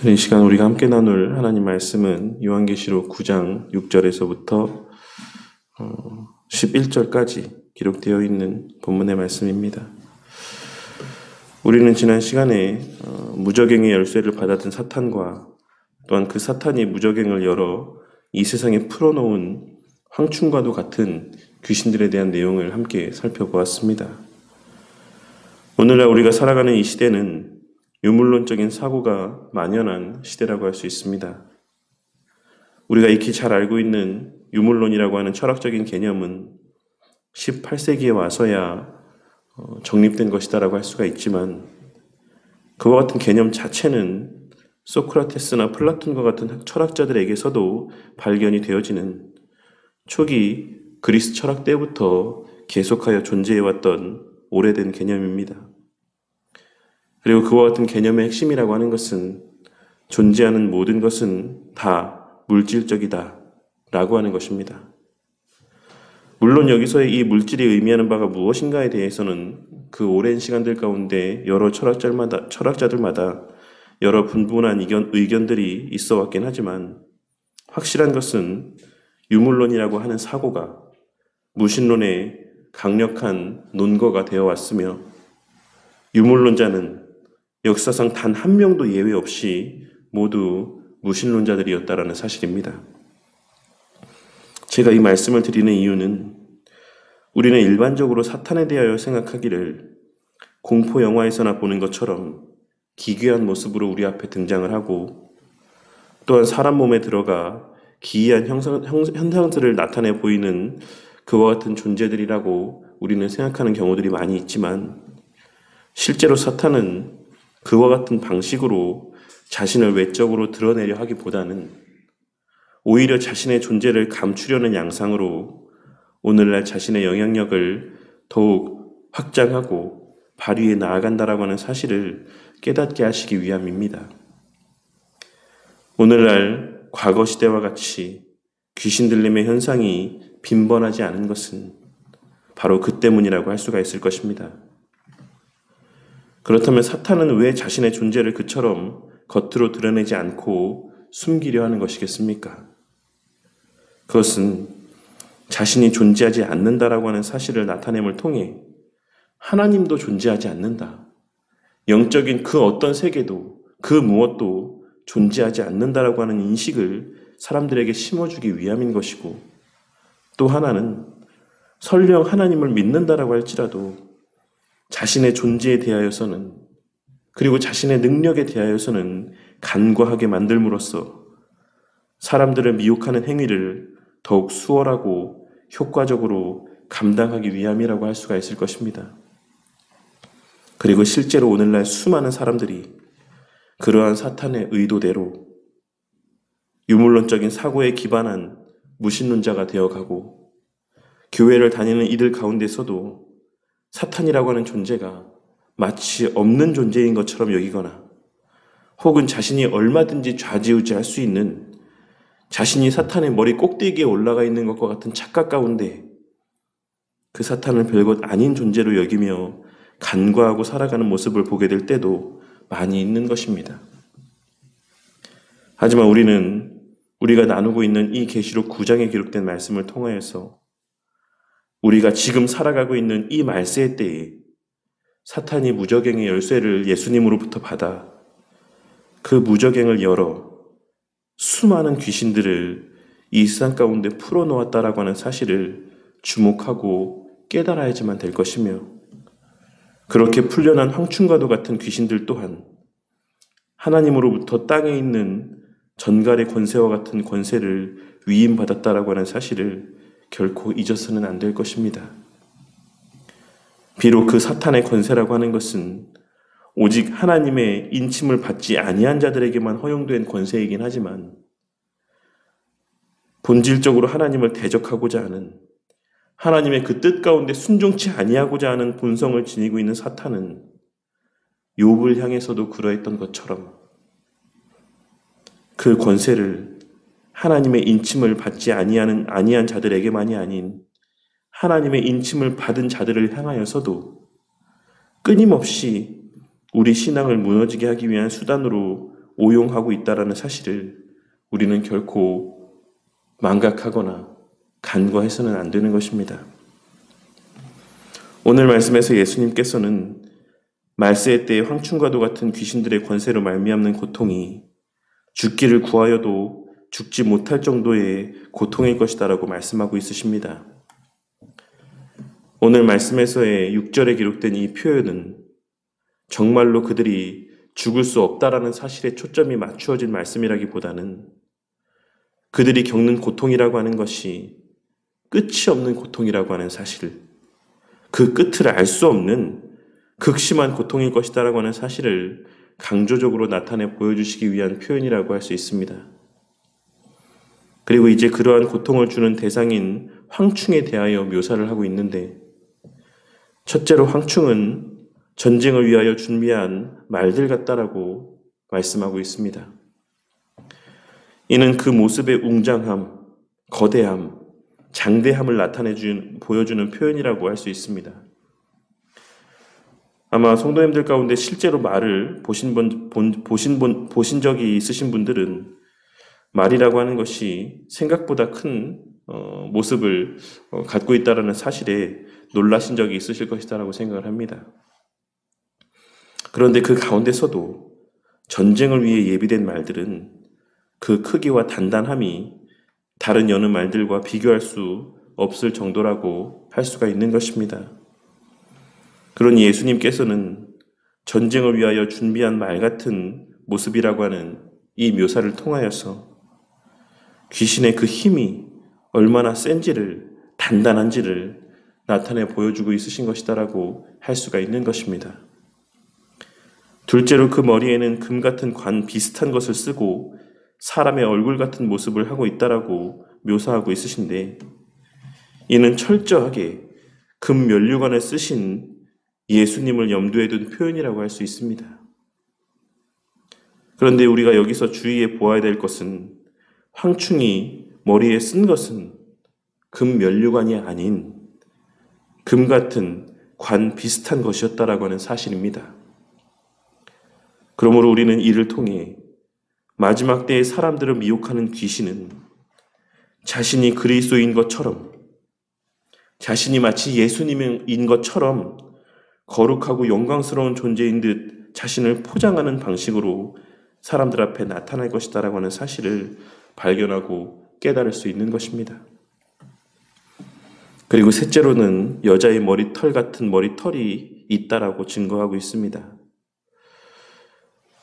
이 시간 우리가 함께 나눌 하나님 말씀은 요한계시록 9장 6절에서부터 11절까지 기록되어 있는 본문의 말씀입니다. 우리는 지난 시간에 무저갱의 열쇠를 받아든 사탄과 또한 그 사탄이 무저갱을 열어 이 세상에 풀어놓은 황충과도 같은 귀신들에 대한 내용을 함께 살펴보았습니다. 오늘날 우리가 살아가는 이 시대는 유물론적인 사고가 만연한 시대라고 할 수 있습니다. 우리가 익히 잘 알고 있는 유물론이라고 하는 철학적인 개념은 18세기에 와서야 정립된 것이다라고 할 수가 있지만 그와 같은 개념 자체는 소크라테스나 플라톤과 같은 철학자들에게서도 발견이 되어지는 초기 그리스 철학 때부터 계속하여 존재해왔던 오래된 개념입니다. 그리고 그와 같은 개념의 핵심이라고 하는 것은 존재하는 모든 것은 다 물질적이다 라고 하는 것입니다. 물론 여기서의 이 물질이 의미하는 바가 무엇인가에 대해서는 그 오랜 시간들 가운데 여러 철학자들마다 여러 분분한 의견들이 있어 왔긴 하지만 확실한 것은 유물론이라고 하는 사고가 무신론의 강력한 논거가 되어 왔으며 유물론자는 역사상 단 한 명도 예외 없이 모두 무신론자들이었다라는 사실입니다. 제가 이 말씀을 드리는 이유는 우리는 일반적으로 사탄에 대하여 생각하기를 공포 영화에서나 보는 것처럼 기괴한 모습으로 우리 앞에 등장을 하고 또한 사람 몸에 들어가 기이한 현상들을 나타내 보이는 그와 같은 존재들이라고 우리는 생각하는 경우들이 많이 있지만 실제로 사탄은 그와 같은 방식으로 자신을 외적으로 드러내려 하기보다는 오히려 자신의 존재를 감추려는 양상으로 오늘날 자신의 영향력을 더욱 확장하고 발휘해 나아간다라고 하는 사실을 깨닫게 하시기 위함입니다. 오늘날 과거 시대와 같이 귀신 들림의 현상이 빈번하지 않은 것은 바로 그 때문이라고 할 수가 있을 것입니다. 그렇다면 사탄은 왜 자신의 존재를 그처럼 겉으로 드러내지 않고 숨기려 하는 것이겠습니까? 그것은 자신이 존재하지 않는다라고 하는 사실을 나타냄을 통해 하나님도 존재하지 않는다. 영적인 그 어떤 세계도 그 무엇도 존재하지 않는다라고 하는 인식을 사람들에게 심어주기 위함인 것이고 또 하나는 설령 하나님을 믿는다라고 할지라도 자신의 존재에 대하여서는 그리고 자신의 능력에 대하여서는 간과하게 만들므로써 사람들을 미혹하는 행위를 더욱 수월하고 효과적으로 감당하기 위함이라고 할 수가 있을 것입니다. 그리고 실제로 오늘날 수많은 사람들이 그러한 사탄의 의도대로 유물론적인 사고에 기반한 무신론자가 되어가고 교회를 다니는 이들 가운데서도 사탄이라고 하는 존재가 마치 없는 존재인 것처럼 여기거나 혹은 자신이 얼마든지 좌지우지할 수 있는 자신이 사탄의 머리 꼭대기에 올라가 있는 것과 같은 착각 가운데 그 사탄을 별것 아닌 존재로 여기며 간과하고 살아가는 모습을 보게 될 때도 많이 있는 것입니다. 하지만 우리가 나누고 있는 이 계시록 9장에 기록된 말씀을 통하여서 우리가 지금 살아가고 있는 이 말세의 때에 사탄이 무저갱의 열쇠를 예수님으로부터 받아 그 무저갱을 열어 수많은 귀신들을 이 세상 가운데 풀어놓았다라고 하는 사실을 주목하고 깨달아야지만 될 것이며 그렇게 풀려난 황충과도 같은 귀신들 또한 하나님으로부터 땅에 있는 전갈의 권세와 같은 권세를 위임받았다라고 하는 사실을 결코 잊어서는 안 될 것입니다. 비록 그 사탄의 권세라고 하는 것은 오직 하나님의 인침을 받지 아니한 자들에게만 허용된 권세이긴 하지만 본질적으로 하나님을 대적하고자 하는 하나님의 그 뜻 가운데 순종치 아니하고자 하는 본성을 지니고 있는 사탄은 욥을 향해서도 그러했던 것처럼 그 권세를 하나님의 인침을 받지 아니한 자들에게만이 아닌 하나님의 인침을 받은 자들을 향하여서도 끊임없이 우리 신앙을 무너지게 하기 위한 수단으로 오용하고 있다는 사실을 우리는 결코 망각하거나 간과해서는 안 되는 것입니다. 오늘 말씀에서 예수님께서는 말세의 때의 황충과도 같은 귀신들의 권세로 말미암는 고통이 죽기를 구하여도 죽지 못할 정도의 고통일 것이다라고 말씀하고 있으십니다. 오늘 말씀에서의 6절에 기록된 이 표현은 정말로 그들이 죽을 수 없다라는 사실에 초점이 맞추어진 말씀이라기보다는 그들이 겪는 고통이라고 하는 것이 끝이 없는 고통이라고 하는 사실, 그 끝을 알 수 없는 극심한 고통일 것이다라고 하는 사실을 강조적으로 나타내 보여주시기 위한 표현이라고 할 수 있습니다. 그리고 이제 그러한 고통을 주는 대상인 황충에 대하여 묘사를 하고 있는데, 첫째로 황충은 전쟁을 위하여 준비한 말들 같다라고 말씀하고 있습니다. 이는 그 모습의 웅장함, 거대함, 장대함을 보여주는 표현이라고 할 수 있습니다. 아마 성도님들 가운데 실제로 말을 보신 적이 있으신 분들은 말이라고 하는 것이 생각보다 큰 모습을 갖고 있다는 사실에 놀라신 적이 있으실 것이다라고 생각을 합니다. 그런데 그 가운데서도 전쟁을 위해 예비된 말들은 그 크기와 단단함이 다른 여느 말들과 비교할 수 없을 정도라고 할 수가 있는 것입니다. 그러니 예수님께서는 전쟁을 위하여 준비한 말 같은 모습이라고 하는 이 묘사를 통하여서 귀신의 그 힘이 얼마나 센지를, 단단한지를 나타내 보여주고 있으신 것이다라고 할 수가 있는 것입니다. 둘째로 그 머리에는 금 같은 관 비슷한 것을 쓰고 사람의 얼굴 같은 모습을 하고 있다라고 묘사하고 있으신데, 이는 철저하게 금 면류관을 쓰신 예수님을 염두에 둔 표현이라고 할 수 있습니다. 그런데 우리가 여기서 주의해 보아야 될 것은 황충이 머리에 쓴 것은 금 면류관이 아닌 금 같은 관 비슷한 것이었다라고 하는 사실입니다. 그러므로 우리는 이를 통해 마지막 때의 사람들을 미혹하는 귀신은 자신이 그리스도인 것처럼, 자신이 마치 예수님인 것처럼 거룩하고 영광스러운 존재인 듯 자신을 포장하는 방식으로 사람들 앞에 나타날 것이다라고 하는 사실을 발견하고 깨달을 수 있는 것입니다. 그리고 셋째로는 여자의 머리털 같은 머리털이 있다라고 증거하고 있습니다.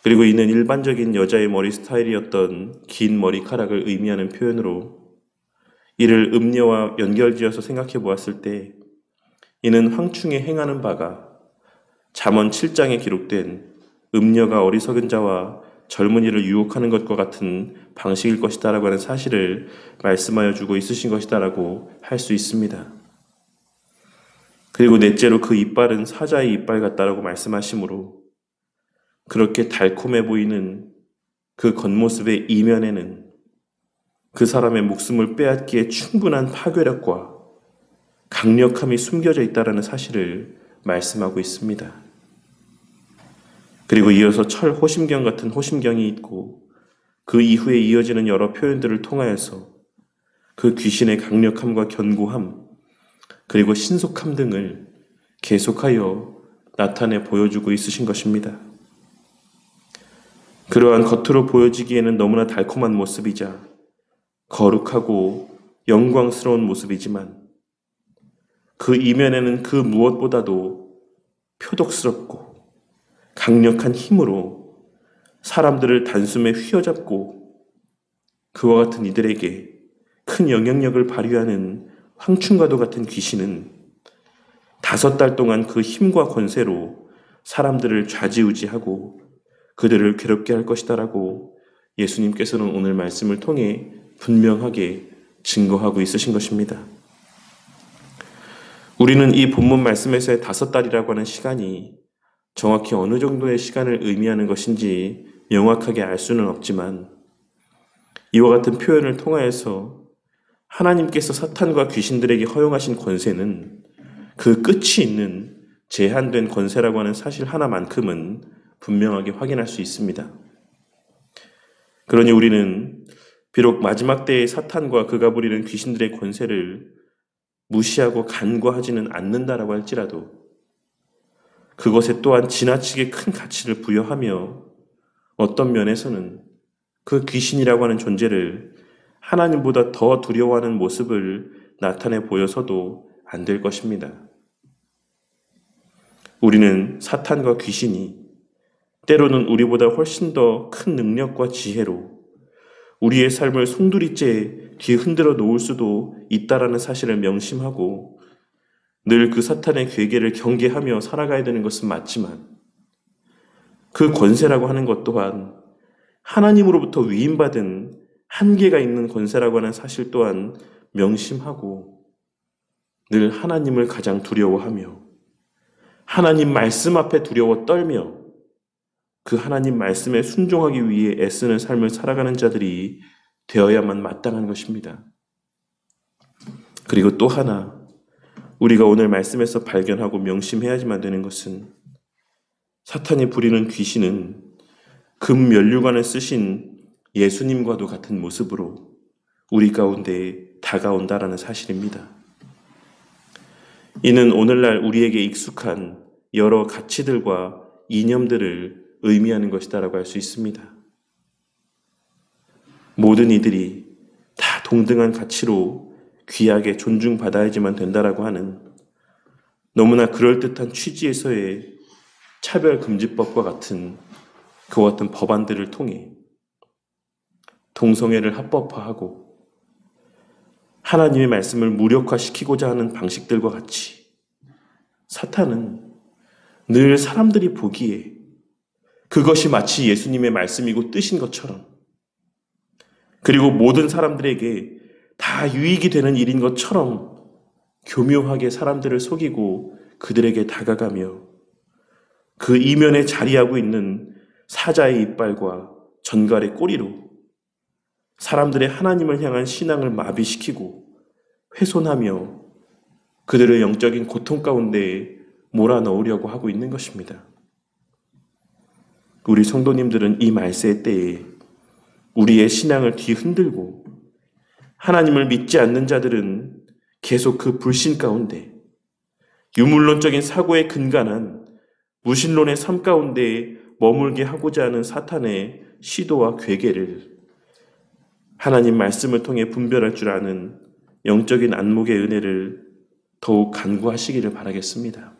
그리고 이는 일반적인 여자의 머리 스타일이었던 긴 머리카락을 의미하는 표현으로 이를 음녀와 연결지어서 생각해 보았을 때 이는 황충에 행하는 바가 잠언 7장에 기록된 음녀가 어리석은 자와 젊은이를 유혹하는 것과 같은 방식일 것이다라고 하는 사실을 말씀하여 주고 있으신 것이다라고 할 수 있습니다. 그리고 넷째로 그 이빨은 사자의 이빨 같다라고 말씀하시므로 그렇게 달콤해 보이는 그 겉모습의 이면에는 그 사람의 목숨을 빼앗기에 충분한 파괴력과 강력함이 숨겨져 있다는 사실을 말씀하고 있습니다. 그리고 이어서 철 호심경 같은 호심경이 있고 그 이후에 이어지는 여러 표현들을 통하여서 그 귀신의 강력함과 견고함 그리고 신속함 등을 계속하여 나타내 보여주고 있으신 것입니다. 그러한 겉으로 보여지기에는 너무나 달콤한 모습이자 거룩하고 영광스러운 모습이지만 그 이면에는 그 무엇보다도 표독스럽고 강력한 힘으로 사람들을 단숨에 휘어잡고 그와 같은 이들에게 큰 영향력을 발휘하는 황충과도 같은 귀신은 5달 동안 그 힘과 권세로 사람들을 좌지우지하고 그들을 괴롭게 할 것이다라고 예수님께서는 오늘 말씀을 통해 분명하게 증거하고 있으신 것입니다. 우리는 이 본문 말씀에서의 5달이라고 하는 시간이 정확히 어느 정도의 시간을 의미하는 것인지 명확하게 알 수는 없지만 이와 같은 표현을 통하여서 하나님께서 사탄과 귀신들에게 허용하신 권세는 그 끝이 있는 제한된 권세라고 하는 사실 하나만큼은 분명하게 확인할 수 있습니다. 그러니 우리는 비록 마지막 때의 사탄과 그가 부리는 귀신들의 권세를 무시하고 간과하지는 않는다라고 할지라도 그것에 또한 지나치게 큰 가치를 부여하며 어떤 면에서는 그 귀신이라고 하는 존재를 하나님보다 더 두려워하는 모습을 나타내 보여서도 안 될 것입니다. 우리는 사탄과 귀신이 때로는 우리보다 훨씬 더 큰 능력과 지혜로 우리의 삶을 송두리째 뒤흔들어 놓을 수도 있다라는 사실을 명심하고 늘 그 사탄의 괴계를 경계하며 살아가야 되는 것은 맞지만 그 권세라고 하는 것 또한 하나님으로부터 위임받은 한계가 있는 권세라고 하는 사실 또한 명심하고 늘 하나님을 가장 두려워하며 하나님 말씀 앞에 두려워 떨며 그 하나님 말씀에 순종하기 위해 애쓰는 삶을 살아가는 자들이 되어야만 마땅한 것입니다. 그리고 또 하나 우리가 오늘 말씀에서 발견하고 명심해야지만 되는 것은 사탄이 부리는 귀신은 금 면류관을 쓰신 예수님과도 같은 모습으로 우리 가운데 다가온다라는 사실입니다. 이는 오늘날 우리에게 익숙한 여러 가치들과 이념들을 의미하는 것이다라고 할 수 있습니다. 모든 이들이 다 동등한 가치로 귀하게 존중받아야지만 된다라고 하는 너무나 그럴듯한 취지에서의 차별금지법과 같은 그와 같은 법안들을 통해 동성애를 합법화하고 하나님의 말씀을 무력화시키고자 하는 방식들과 같이 사탄은 늘 사람들이 보기에 그것이 마치 예수님의 말씀이고 뜻인 것처럼 그리고 모든 사람들에게 다 유익이 되는 일인 것처럼 교묘하게 사람들을 속이고 그들에게 다가가며 그 이면에 자리하고 있는 사자의 이빨과 전갈의 꼬리로 사람들의 하나님을 향한 신앙을 마비시키고 훼손하며 그들의 영적인 고통 가운데 몰아넣으려고 하고 있는 것입니다. 우리 성도님들은 이 말세의 때에 우리의 신앙을 뒤흔들고 하나님을 믿지 않는 자들은 계속 그 불신 가운데 유물론적인 사고에 근간한 무신론의 삶 가운데 머물게 하고자 하는 사탄의 시도와 괴계를 하나님 말씀을 통해 분별할 줄 아는 영적인 안목의 은혜를 더욱 간구하시기를 바라겠습니다.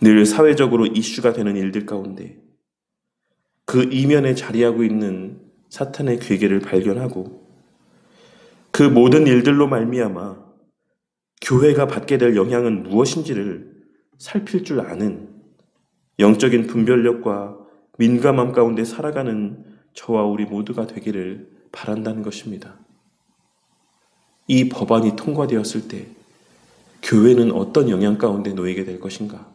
늘 사회적으로 이슈가 되는 일들 가운데 그 이면에 자리하고 있는 사탄의 괴계를 발견하고 그 모든 일들로 말미암아 교회가 받게 될 영향은 무엇인지를 살필 줄 아는 영적인 분별력과 민감함 가운데 살아가는 저와 우리 모두가 되기를 바란다는 것입니다. 이 법안이 통과되었을 때 교회는 어떤 영향 가운데 놓이게 될 것인가?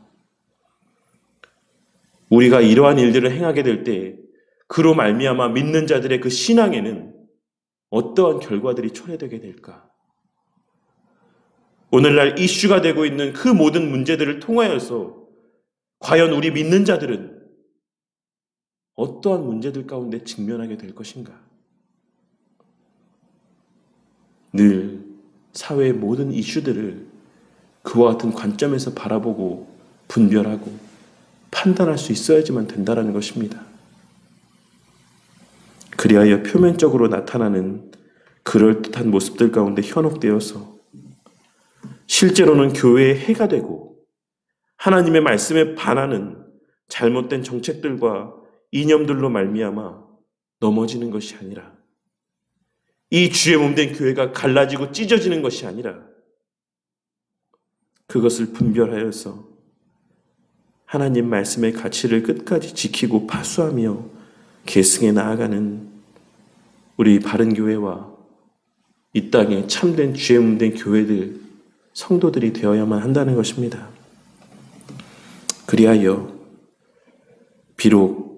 우리가 이러한 일들을 행하게 될 때 그로 말미암아 믿는 자들의 그 신앙에는 어떠한 결과들이 초래되게 될까? 오늘날 이슈가 되고 있는 그 모든 문제들을 통하여서 과연 우리 믿는 자들은 어떠한 문제들 가운데 직면하게 될 것인가? 늘 사회의 모든 이슈들을 그와 같은 관점에서 바라보고 분별하고 판단할 수 있어야지만 된다는 것입니다. 그리하여 표면적으로 나타나는 그럴듯한 모습들 가운데 현혹되어서 실제로는 교회의 해가 되고 하나님의 말씀에 반하는 잘못된 정책들과 이념들로 말미암아 넘어지는 것이 아니라 이 주의 몸된 교회가 갈라지고 찢어지는 것이 아니라 그것을 분별하여서 하나님 말씀의 가치를 끝까지 지키고 파수하며 계승해 나아가는 우리 바른 교회와 이 땅에 참된 주의 몸된 교회들, 성도들이 되어야만 한다는 것입니다. 그리하여 비록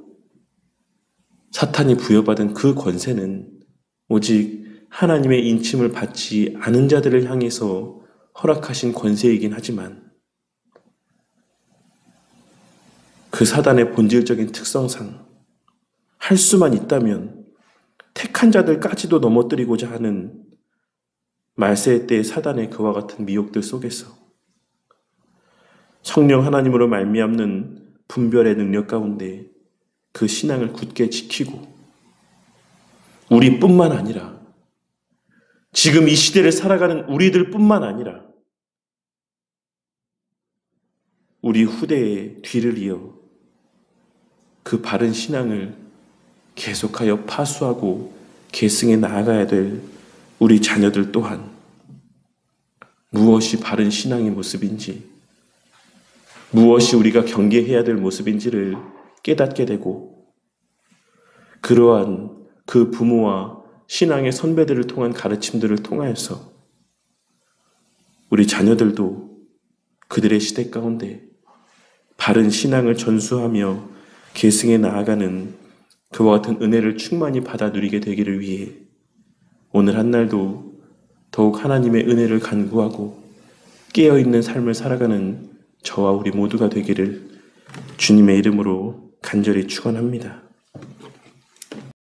사탄이 부여받은 그 권세는 오직 하나님의 인침을 받지 않은 자들을 향해서 허락하신 권세이긴 하지만 그 사단의 본질적인 특성상 할 수만 있다면 택한 자들까지도 넘어뜨리고자 하는 말세의 때의 사단의 그와 같은 미혹들 속에서 성령 하나님으로 말미암는 분별의 능력 가운데 그 신앙을 굳게 지키고 우리뿐만 아니라 지금 이 시대를 살아가는 우리들뿐만 아니라 우리 후대의 뒤를 이어 그 바른 신앙을 계속하여 파수하고 계승해 나아가야 될 우리 자녀들 또한 무엇이 바른 신앙의 모습인지, 무엇이 우리가 경계해야 될 모습인지를 깨닫게 되고 그러한 그 부모와 신앙의 선배들을 통한 가르침들을 통하여서 우리 자녀들도 그들의 시대 가운데 바른 신앙을 전수하며 계승해 나아가는 그와 같은 은혜를 충만히 받아 누리게 되기를 위해 오늘 한날도 더욱 하나님의 은혜를 간구하고 깨어있는 삶을 살아가는 저와 우리 모두가 되기를 주님의 이름으로 간절히 축원합니다.